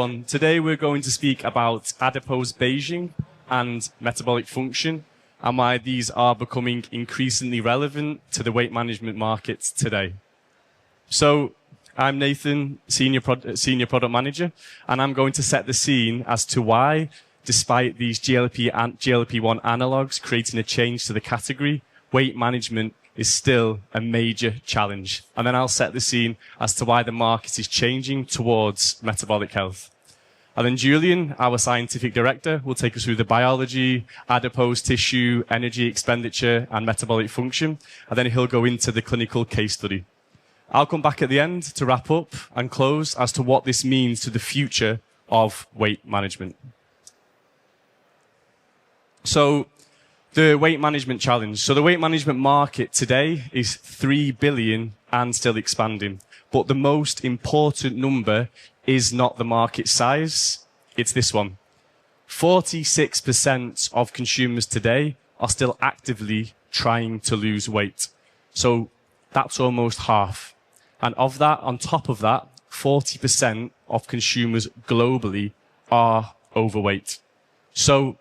Today we're going to speak about adipose beiging and metabolic function and why these are becoming increasingly relevant to the weight management markets today. So I'm Nathan, Senior Product Manager, and I'm going to set the scene as to why, despite these GLP-1 analogues creating a change to the category, weight management is still a major challenge. And then I'll set the scene as to why the market is changing towards metabolic health. And then Julian, our scientific director, will take us through the biology, adipose tissue, energy expenditure, and metabolic function. And then he'll go into the clinical case study. I'll come back at the end to wrap up and close as to what this means to the future of weight management. So, the weight management challenge. So the weight management market today is 3 billion and still expanding. But the most important number is not the market size, it's this one. 46% of consumers today are still actively trying to lose weight. So that's almost half. And of that, on top of that, 40% of consumers globally are overweight. So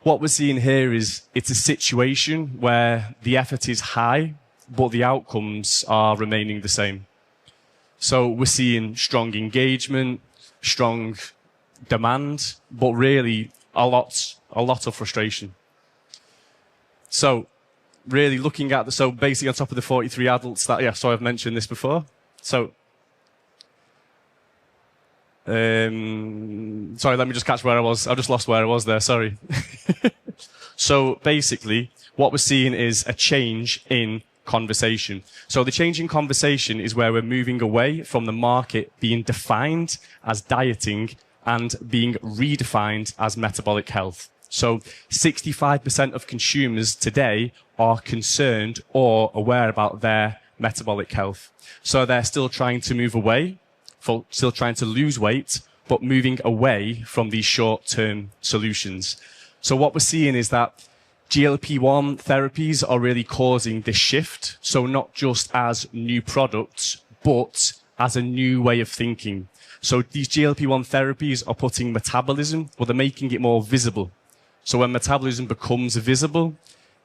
what we're seeing here is it's a situation where the effort is high, but the outcomes are remaining the same. So we're seeing strong engagement, strong demand, but really a lot of frustration. So really looking at so basically on top of the 43 adults that, so I've mentioned this before. So, sorry, let me just catch where I was. I just lost where I was there, sorry. So basically, what we're seeing is a change in conversation. So the change in conversation is where we're moving away from the market being defined as dieting and being redefined as metabolic health. So 65% of consumers today are concerned or aware about their metabolic health. So they're still trying to move away, still trying to lose weight, but moving away from these short-term solutions. So what we're seeing is that GLP-1 therapies are really causing this shift. So not just as new products, but as a new way of thinking. So these GLP-1 therapies are putting metabolism, but they're making it more visible. So when metabolism becomes visible,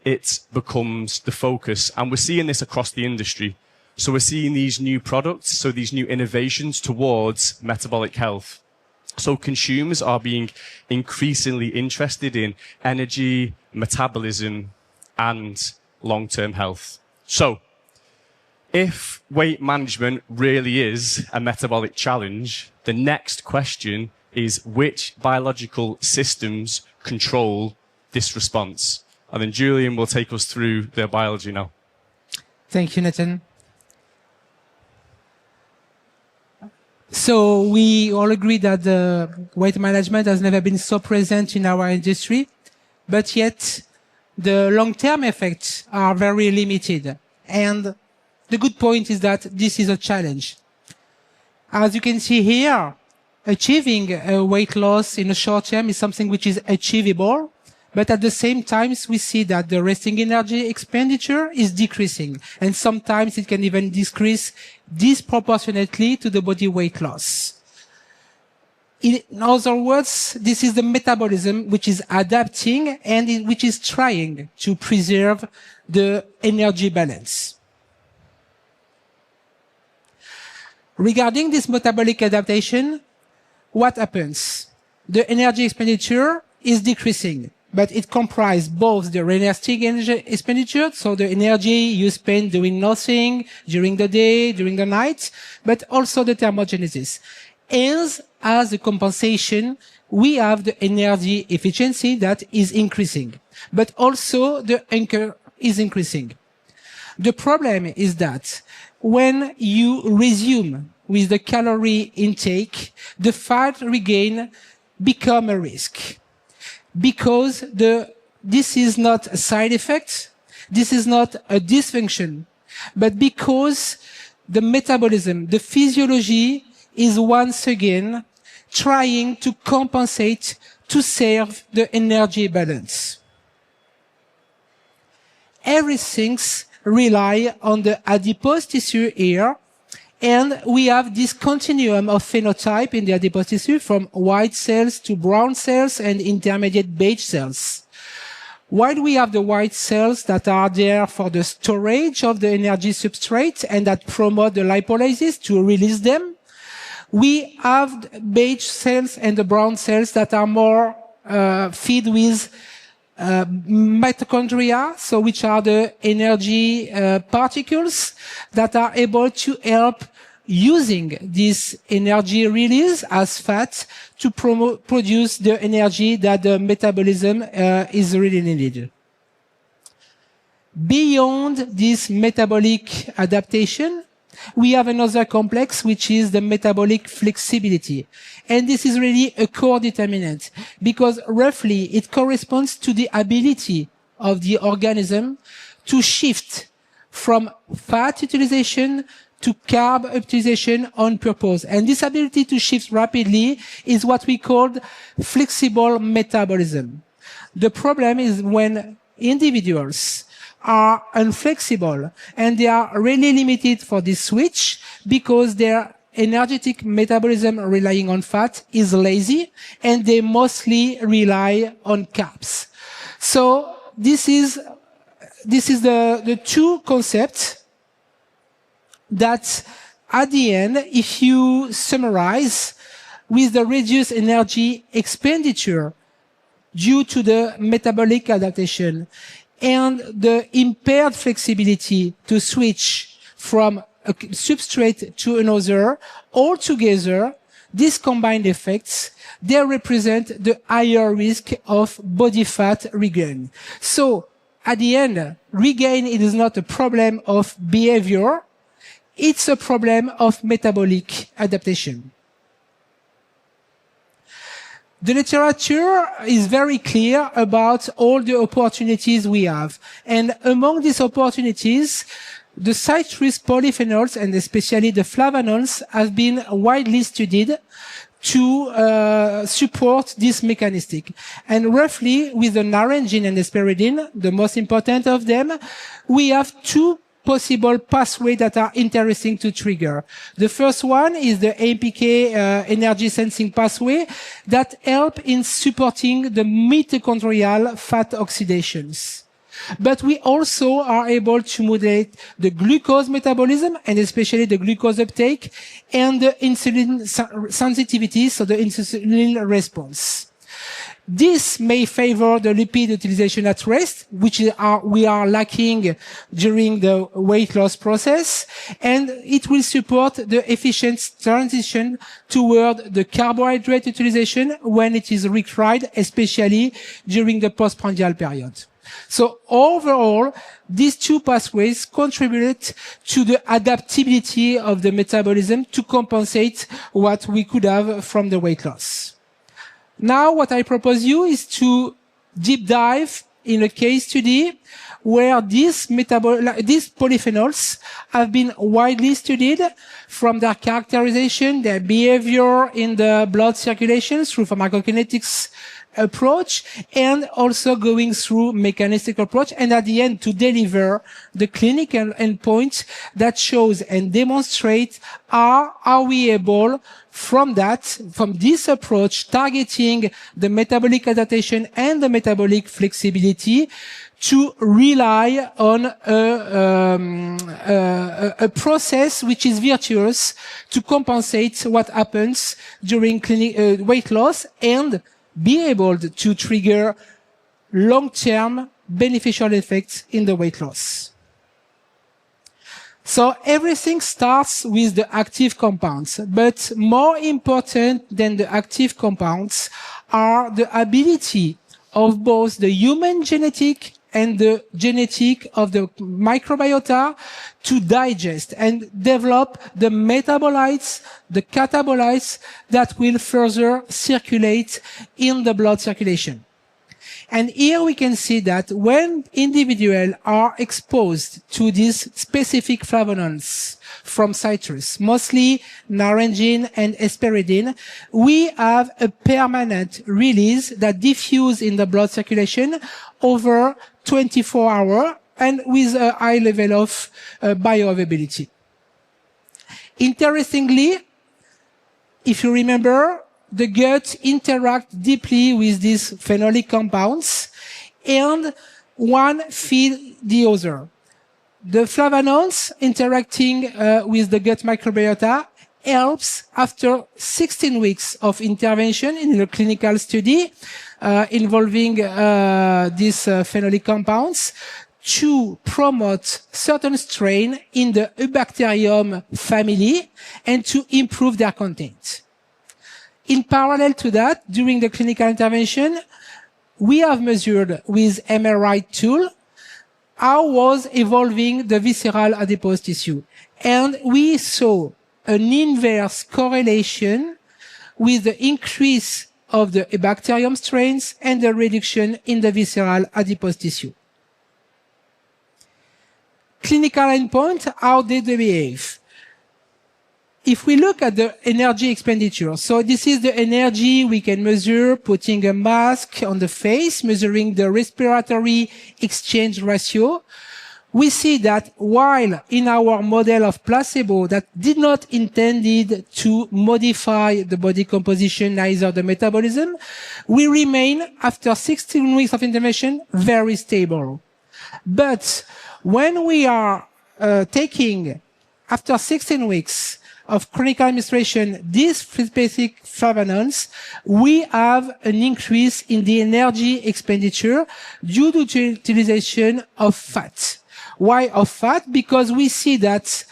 it becomes the focus. And we're seeing this across the industry. So we're seeing these new products, so these new innovations towards metabolic health. So consumers are being increasingly interested in energy, metabolism, and long-term health. So if weight management really is a metabolic challenge, the next question is which biological systems control this response? And then Julian will take us through the biology now. Thank you, Nathan. So we all agree that weight management has never been so present in our industry, but yet the long-term effects are very limited. And the good point is that this is a challenge. As you can see here, achieving a weight loss in the short term is something which is achievable, but at the same time, we see that the resting energy expenditure is decreasing, and sometimes it can even decrease disproportionately to the body weight loss. In other words, this is the metabolism which is adapting and which is trying to preserve the energy balance. Regarding this metabolic adaptation, what happens? The energy expenditure is decreasing, but it comprises both the resting energy expenditure, so the energy you spend doing nothing during the day, during the night, but also the thermogenesis. And as a compensation, we have the energy efficiency that is increasing, but also the hunger is increasing. The problem is that when you resume with the calorie intake, the fat regain become a risk. Because this is not a side effect, this is not a dysfunction, but because the metabolism, the physiology is once again trying to compensate to serve the energy balance. Everything relies on the adipose tissue here And we have this continuum of phenotype in the adipose tissue from white cells to brown cells and intermediate beige cells. While we have the white cells that are there for the storage of the energy substrate and that promote the lipolysis to release them, we have the beige cells and the brown cells that are more feed with mitochondria, so which are the energy particles that are able to help using this energy release as fat to produce the energy that the metabolism is really needed. Beyond this metabolic adaptation, we have another complex, which is the metabolic flexibility. And this is really a core determinant because roughly it corresponds to the ability of the organism to shift from fat utilization to carb utilization on purpose. And this ability to shift rapidly is what we call flexible metabolism. The problem is when individuals are inflexible and they are really limited for this switch because their energetic metabolism relying on fat is lazy and they mostly rely on carbs. So this is the two concepts that at the end, if you summarize with the reduced energy expenditure due to the metabolic adaptation and the impaired flexibility to switch from a substrate to another, altogether, these combined effects, they represent the higher risk of body fat regain. So, at the end, regain it is not a problem of behavior, it's a problem of metabolic adaptation. The literature is very clear about all the opportunities we have. And among these opportunities, the citrus polyphenols and especially the flavonols have been widely studied to support this mechanistic. And roughly with the naringin and asparagine, the most important of them, we have two possible pathways that are interesting to trigger. The first one is the AMPK energy sensing pathway that help in supporting the mitochondrial fat oxidations. But we also are able to modulate the glucose metabolism and especially the glucose uptake and the insulin sensitivity, so the insulin response. This may favor the lipid utilization at rest, which we are lacking during the weight loss process, and it will support the efficient transition toward the carbohydrate utilization when it is required, especially during the postprandial period. So overall, these two pathways contribute to the adaptability of the metabolism to compensate what we could have from the weight loss. Now, what I propose you is to deep dive in a case study where these polyphenols have been widely studied from their characterization, their behavior in the blood circulation through pharmacokinetics approach, and also going through mechanistic approach, and at the end to deliver the clinical endpoint that shows and demonstrates are we able from this approach targeting the metabolic adaptation and the metabolic flexibility to rely on a process which is virtuous to compensate what happens during weight loss and be able to trigger long-term beneficial effects in the weight loss. So everything starts with the active compounds, but more important than the active compounds are the ability of both the human genetic and the genetic of the microbiota to digest and develop the metabolites, the catabolites that will further circulate in the blood circulation. And here we can see that when individuals are exposed to these specific flavonols from citrus, mostly naringin and asparagine, we have a permanent release that diffuses in the blood circulation over 24 hours and with a high level of bioavailability. Interestingly, if you remember, the gut interacts deeply with these phenolic compounds, and one feeds the other. The flavonoids interacting with the gut microbiota helps after 16 weeks of intervention in a clinical study involving these phenolic compounds to promote certain strain in the Eubacterium family and to improve their content. In parallel to that, during the clinical intervention, we have measured with MRI tool how was evolving the visceral adipose tissue. And we saw an inverse correlation with the increase of the Eubacterium strains and the reduction in the visceral adipose tissue. Clinical endpoint, how did they behave? If we look at the energy expenditure, so this is the energy we can measure putting a mask on the face, measuring the respiratory exchange ratio. We see that while in our model of placebo that did not intended to modify the body composition, neither the metabolism, we remain after 16 weeks of intervention very stable. But when we are taking after 16 weeks of chronic administration these specific flavonoids, we have an increase in the energy expenditure due to the utilization of fat. Why of fat? Because we see that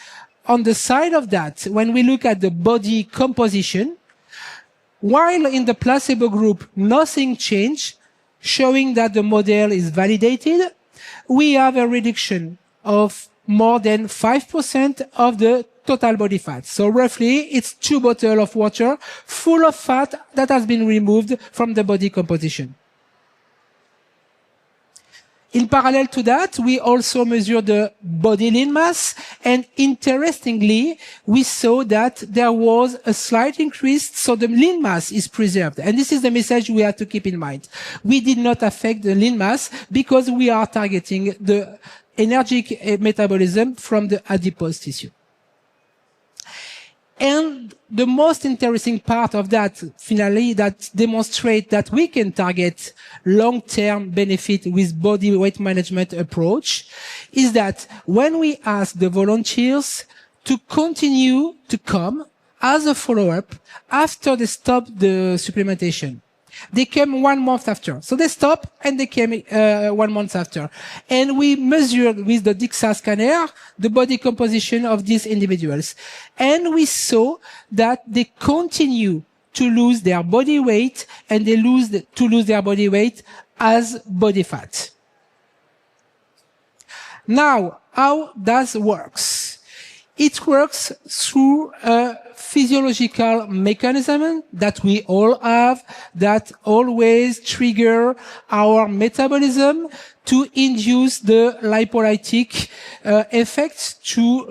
on the side of that, when we look at the body composition, while in the placebo group nothing changed, showing that the model is validated, we have a reduction of more than 5% of the total body fat. So roughly, it's 2 bottles of water full of fat that has been removed from the body composition. In parallel to that, we also measure the body lean mass, and interestingly, we saw that there was a slight increase, so the lean mass is preserved. And this is the message we have to keep in mind. We did not affect the lean mass because we are targeting the energetic metabolism from the adipose tissue. And the most interesting part of that, finally, that demonstrates that we can target long-term benefit with body weight management approach is that when we ask the volunteers to continue to come as a follow-up after they stop the supplementation. They came 1 month after. So they stopped and they came 1 month after. And we measured with the DIXA scanner the body composition of these individuals. And we saw that they continue to lose their body weight, and they lose their body weight as body fat. Now, how does it work? It works through a physiological mechanism that we all have that always trigger our metabolism to induce the lipolytic effect to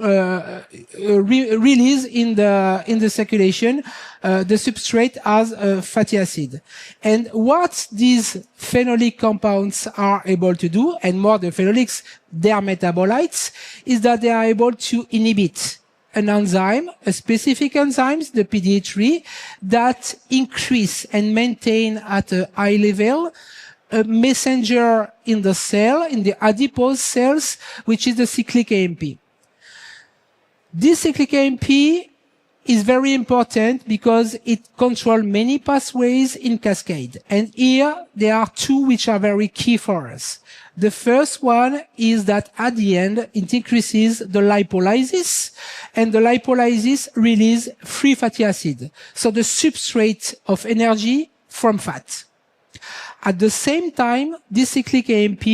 release in the circulation the substrate as a fatty acid. And what these phenolic compounds are able to do, and more the phenolics, their metabolites, is that they are able to inhibit an enzyme, a specific enzyme, the PDE3, that increase and maintain at a high level a messenger in the cell, in the adipose cells, which is the cyclic AMP. This cyclic AMP is very important because it controls many pathways in cascade. And here, there are 2 which are very key for us. The first one is that at the end, it increases the lipolysis, and the lipolysis releases free fatty acid. So the substrate of energy from fat. At the same time, this cyclic AMP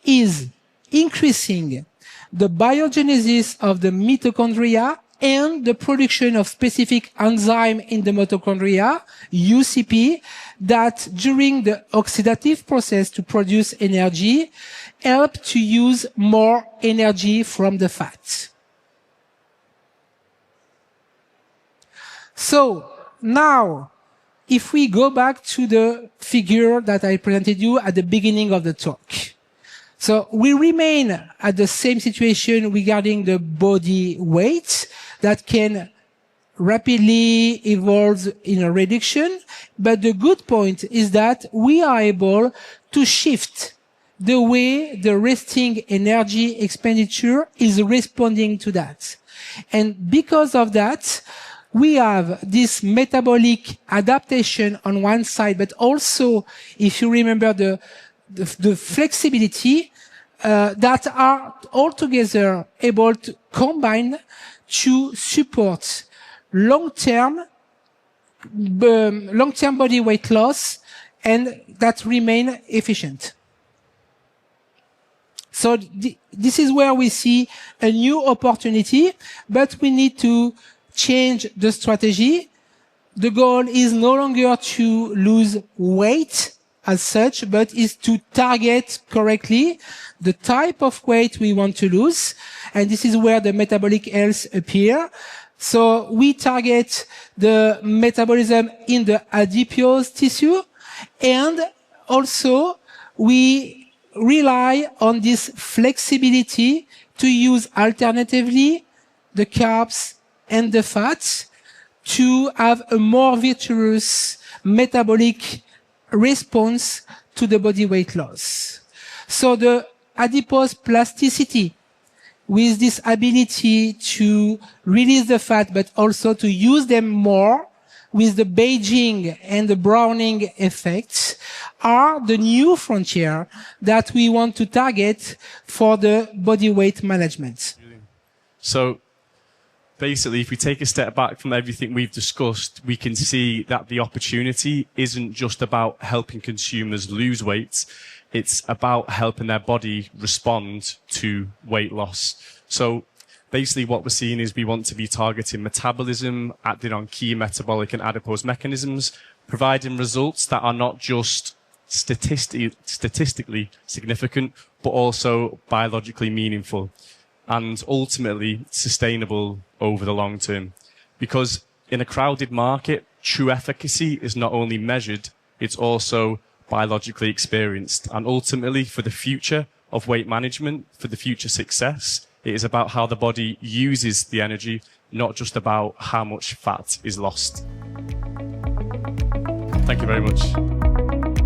is increasing the biogenesis of the mitochondria and the production of specific enzyme in the mitochondria, UCP, that during the oxidative process to produce energy, help to use more energy from the fat. So now, if we go back to the figure that I presented you at the beginning of the talk. So we remain at the same situation regarding the body weight that can rapidly evolve in a reduction. But the good point is that we are able to shift the way the resting energy expenditure is responding to that. And because of that, we have this metabolic adaptation on one side, but also, if you remember the flexibility that are altogether able to combine to support long-term body weight loss and that remain efficient. So this is where we see a new opportunity, but we need to change the strategy. The goal is no longer to lose weight as such, but is to target correctly the type of weight we want to lose. And this is where the metabolic health appear. So we target the metabolism in the adipose tissue, and also we rely on this flexibility to use alternatively the carbs and the fats to have a more virtuous metabolic response to the body weight loss. So the adipose plasticity, with this ability to release the fat, but also to use them more with the beiging and the browning effects, are the new frontier that we want to target for the body weight management. So basically, if we take a step back from everything we've discussed, we can see that the opportunity isn't just about helping consumers lose weight. It's about helping their body respond to weight loss. So basically what we're seeing is we want to be targeting metabolism, acting on key metabolic and adipose mechanisms, providing results that are not just statistically significant, but also biologically meaningful and ultimately sustainable over the long term. Because in a crowded market, true efficacy is not only measured, it's also biologically experienced. And ultimately, for the future of weight management, for the future success, it is about how the body uses the energy, not just about how much fat is lost. Thank you very much.